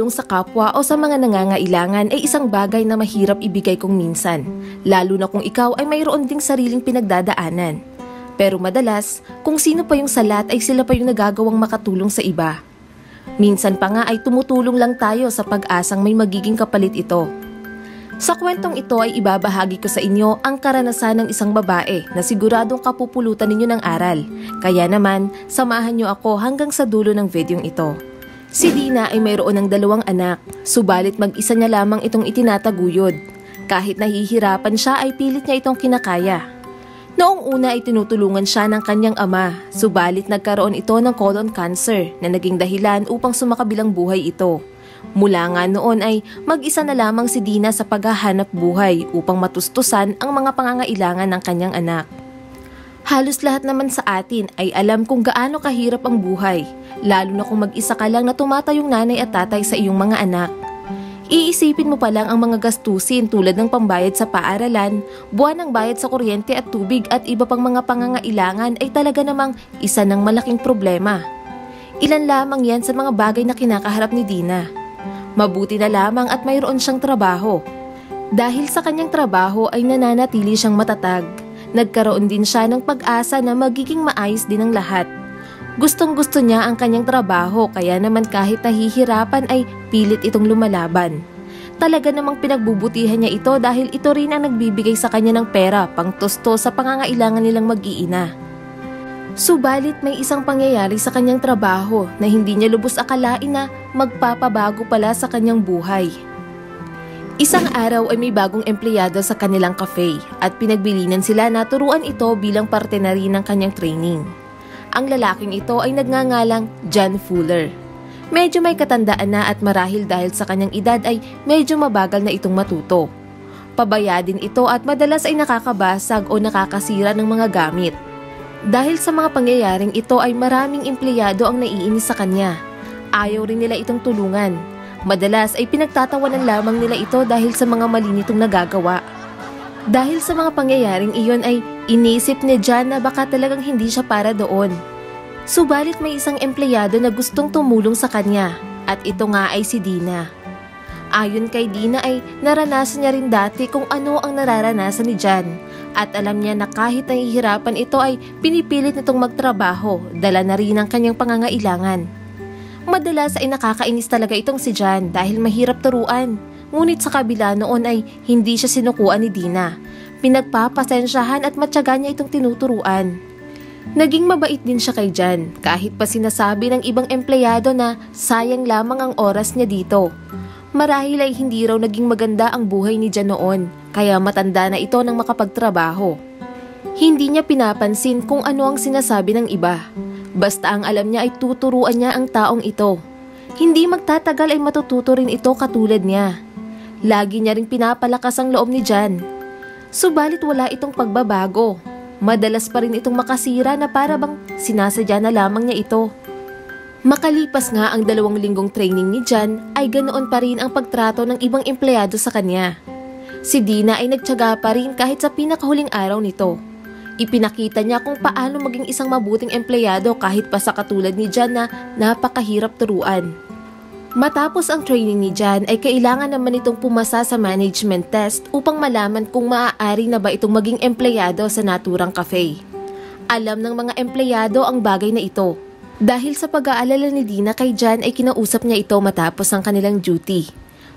pagtulong sa kapwa o sa mga nangangailangan ay isang bagay na mahirap ibigay kung minsan, lalo na kung ikaw ay mayroon ding sariling pinagdadaanan. Pero madalas, kung sino pa yung salat ay sila pa yung nagagawang makatulong sa iba. Minsan pa nga ay tumutulong lang tayo sa pag-asang may magiging kapalit ito. Sa kwentong ito ay ibabahagi ko sa inyo ang karanasan ng isang babae na siguradong kapupulutan ninyo ng aral. Kaya naman, samahan nyo ako hanggang sa dulo ng videong ito. Si Dina ay mayroon ng 2 anak, subalit mag-isa niya lamang itong itinataguyod. Kahit nahihirapan siya ay pilit niya itong kinakaya. Noong una ay tinutulungan siya ng kanyang ama, subalit nagkaroon ito ng colon cancer na naging dahilan upang sumakabilang buhay ito. Mula nga noon ay mag-isa na lamang si Dina sa paghahanap buhay upang matustusan ang mga pangangailangan ng kanyang anak. Halos lahat naman sa atin ay alam kung gaano kahirap ang buhay, lalo na kung mag-isa ka lang na tumatayong nanay at tatay sa iyong mga anak. Iisipin mo pa lang ang mga gastusin tulad ng pambayad sa paaralan, buwan ng bayad sa kuryente at tubig at iba pang mga pangangailangan ay talaga namang isa ng malaking problema. Ilan lamang yan sa mga bagay na kinakaharap ni Dina. Mabuti na lamang at mayroon siyang trabaho. Dahil sa kanyang trabaho ay nananatili siyang matatag. Nagkaroon din siya ng pag-asa na magiging maayos din ang lahat. Gustong-gusto niya ang kanyang trabaho kaya naman kahit nahihirapan ay pilit itong lumalaban. Talaga namang pinagbubutihan niya ito dahil ito rin ang nagbibigay sa kanya ng pera pang tusto sa pangangailangan nilang mag-iina. Subalit may isang pangyayari sa kanyang trabaho na hindi niya lubos akalain na magpapabago pala sa kanyang buhay. Isang araw ay may bagong empleyado sa kanilang cafe at pinagbilinan sila na turuan ito bilang parte na rin ng kanyang training. Ang lalaking ito ay nagngangalang John Fuller. Medyo may katandaan na at marahil dahil sa kanyang edad ay medyo mabagal na itong matuto. Pabaya din ito at madalas ay nakakabasag o nakakasira ng mga gamit. Dahil sa mga pangyayaring ito ay maraming empleyado ang naiinis sa kanya. Ayaw rin nila itong tulungan. Madalas ay pinagtatawanan lamang nila ito dahil sa mga mali nitong nagagawa. Dahil sa mga pangyayaring iyon ay inisip ni John na baka talagang hindi siya para doon. Subalit may isang empleyado na gustong tumulong sa kanya at ito nga ay si Dina. Ayon kay Dina ay naranasan niya rin dati kung ano ang nararanasan ni John at alam niya na kahit nahihirapan ito ay pinipilit nitong magtrabaho, dala na rin ang kanyang pangangailangan. Madalas ay nakakainis talaga itong si John dahil mahirap turuan, ngunit sa kabila noon ay hindi siya sinukuan ni Dina. Pinagpapasensyahan at matyaga niya itong tinuturuan. Naging mabait din siya kay John kahit pa sinasabi ng ibang empleyado na sayang lamang ang oras niya dito. Marahil ay hindi raw naging maganda ang buhay ni John noon, kaya matanda na ito nang makapagtrabaho. Hindi niya pinapansin kung ano ang sinasabi ng iba. Basta ang alam niya ay tuturuan niya ang taong ito. Hindi magtatagal ay matututo rin ito katulad niya. Lagi niya ring pinapalakas ang loob ni John. Subalit wala itong pagbabago. Madalas pa rin itong makasira na para bang sinasadya na lamang niya ito. Makalipas nga ang 2 linggong training ni John ay ganoon pa rin ang pagtrato ng ibang empleyado sa kanya. Si Dina ay nagtiyaga pa rin kahit sa pinakahuling araw nito. Ipinakita niya kung paano maging isang mabuting empleyado kahit pa sa katulad ni John na napakahirap turuan. Matapos ang training ni John ay kailangan naman itong pumasa sa management test upang malaman kung maaari na ba itong maging empleyado sa naturang cafe. Alam ng mga empleyado ang bagay na ito. Dahil sa pag-aalala ni Dina kay John ay kinausap niya ito matapos ang kanilang duty.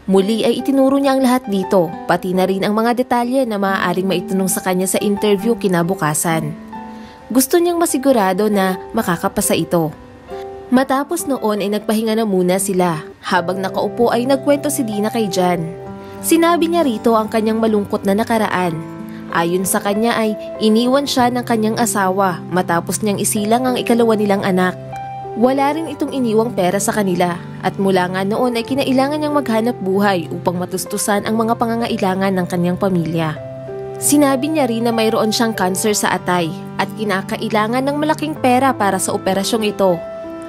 Muli ay itinuro niya ang lahat dito, pati na rin ang mga detalye na maaaring maitanong sa kanya sa interview kinabukasan. Gusto niyang masigurado na makakapasa ito. Matapos noon ay nagpahinga na muna sila. Habang nakaupo ay nagkwento si Dina kay John. Sinabi niya rito ang kanyang malungkot na nakaraan. Ayon sa kanya ay iniwan siya ng kanyang asawa matapos niyang isilang ang 2 nilang anak. Wala rin itong iniwang pera sa kanila at mula nga noon ay kinailangan niyang maghanap buhay upang matustusan ang mga pangangailangan ng kanyang pamilya. Sinabi niya rin na mayroon siyang cancer sa atay at kinakailangan ng malaking pera para sa operasyong ito.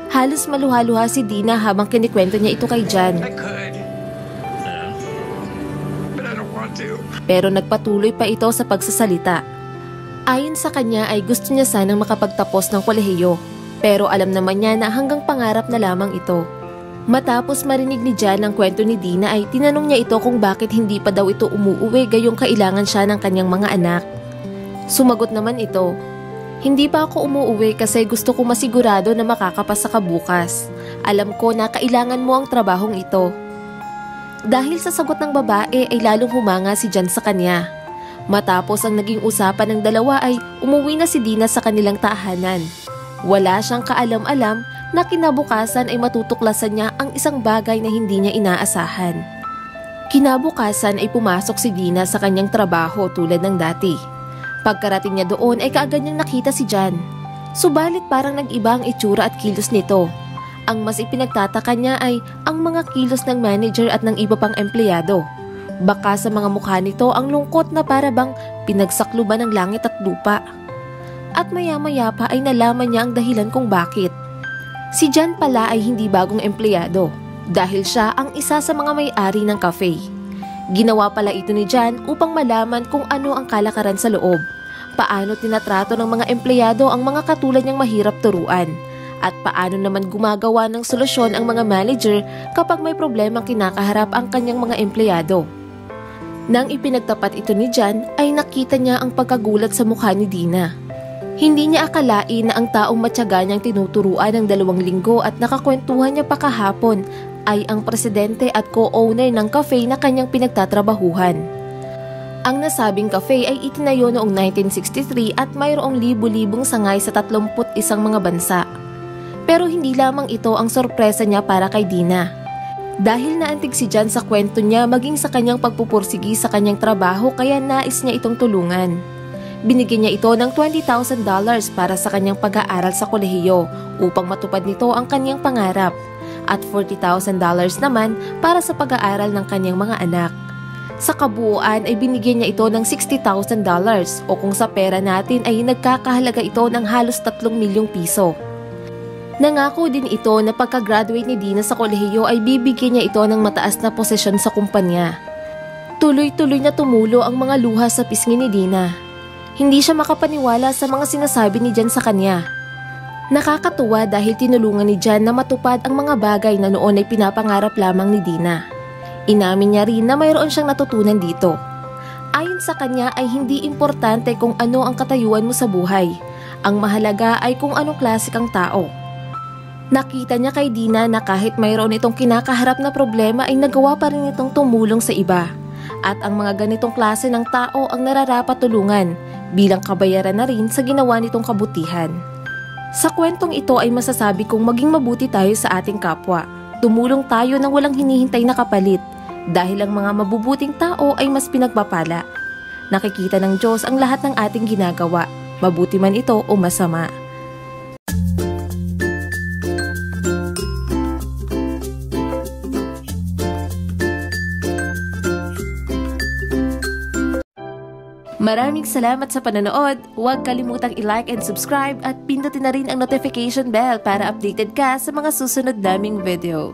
Halos maluha-luha si Dina habang kinikwento niya ito kay John. Pero nagpatuloy pa ito sa pagsasalita. Ayon sa kanya ay gusto niya sanang makapagtapos ng kolehiyo. Pero alam naman niya na hanggang pangarap na lamang ito. Matapos marinig ni Jan ang kwento ni Dina ay tinanong niya ito kung bakit hindi pa daw ito umuuwi gayong kailangan siya ng kanyang mga anak. Sumagot naman ito, "Hindi pa ako umuuwi kasi gusto ko masigurado na makakapasa ka bukas. Alam ko na kailangan mo ang trabahong ito." Dahil sa sagot ng babae ay lalong humanga si Jan sa kanya. Matapos ang naging usapan ng dalawa ay umuwi na si Dina sa kanilang tahanan. Wala siyang kaalam-alam na kinabukasan ay matutuklasan niya ang isang bagay na hindi niya inaasahan. Kinabukasan ay pumasok si Dina sa kanyang trabaho tulad ng dati. Pagkarating niya doon ay kaagad niyang nakita si Jan. Subalit parang nag-iba ang itsura at kilos nito. Ang mas ipinagtataka niya ay ang mga kilos ng manager at ng iba pang empleyado. Baka sa mga mukha nito ang lungkot na para bang pinagsakluban ng langit at lupa. At maya-maya pa ay nalaman niya ang dahilan kung bakit. Si Jan pala ay hindi bagong empleyado dahil siya ang isa sa mga may-ari ng cafe. Ginawa pala ito ni Jan upang malaman kung ano ang kalakaran sa loob, paano tinatrato ng mga empleyado ang mga katulad niyang mahirap turuan, at paano naman gumagawa ng solusyon ang mga manager kapag may problemang kinakaharap ang kanyang mga empleyado. Nang ipinagtapat ito ni Jan ay nakita niya ang pagkagulat sa mukha ni Dina. Hindi niya akalain na ang taong matyaga niyang tinuturuan ng 2 linggo at nakakwentuhan niya pa kahapon ay ang presidente at co-owner ng cafe na kanyang pinagtatrabahuhan. Ang nasabing cafe ay itinayo noong 1963 at mayroong libu-libong sangay sa 31 mga bansa. Pero hindi lamang ito ang sorpresa niya para kay Dina. Dahil naantig si Jan sa kwento niya maging sa kanyang pagpupursigi sa kanyang trabaho kaya nais niya itong tulungan. Binigyan niya ito ng $20,000 para sa kanyang pag-aaral sa kolehiyo upang matupad nito ang kanyang pangarap at $40,000 naman para sa pag-aaral ng kanyang mga anak. Sa kabuuan ay binigyan niya ito ng $60,000 o kung sa pera natin ay nagkakahalaga ito ng halos 3 milyong piso. Nangako din ito na pagka-graduate ni Dina sa kolehiyo ay bibigyan niya ito ng mataas na posisyon sa kumpanya. Tuloy-tuloy na tumulo ang mga luha sa pisngi ni Dina. Hindi siya makapaniwala sa mga sinasabi ni Jan sa kanya. Nakakatuwa dahil tinulungan ni Jan na matupad ang mga bagay na noon ay pinapangarap lamang ni Dina. Inamin niya rin na mayroon siyang natutunan dito. Ayon sa kanya ay hindi importante kung ano ang katayuan mo sa buhay. Ang mahalaga ay kung anong klase kang tao. Nakita niya kay Dina na kahit mayroon itong kinakaharap na problema ay nagawa pa rin itong tumulong sa iba. At ang mga ganitong klase ng tao ang nararapat tulungan bilang kabayaran na rin sa ginawa nitong kabutihan. Sa kwentong ito ay masasabi kong maging mabuti tayo sa ating kapwa. Tumulong tayo nang walang hinihintay na kapalit dahil ang mga mabubuting tao ay mas pinagpapala. Nakikita ng Diyos ang lahat ng ating ginagawa, mabuti man ito o masama. Maraming salamat sa panonood. Huwag kalimutang i-like and subscribe at pindutin na rin ang notification bell para updated ka sa mga susunod naming video.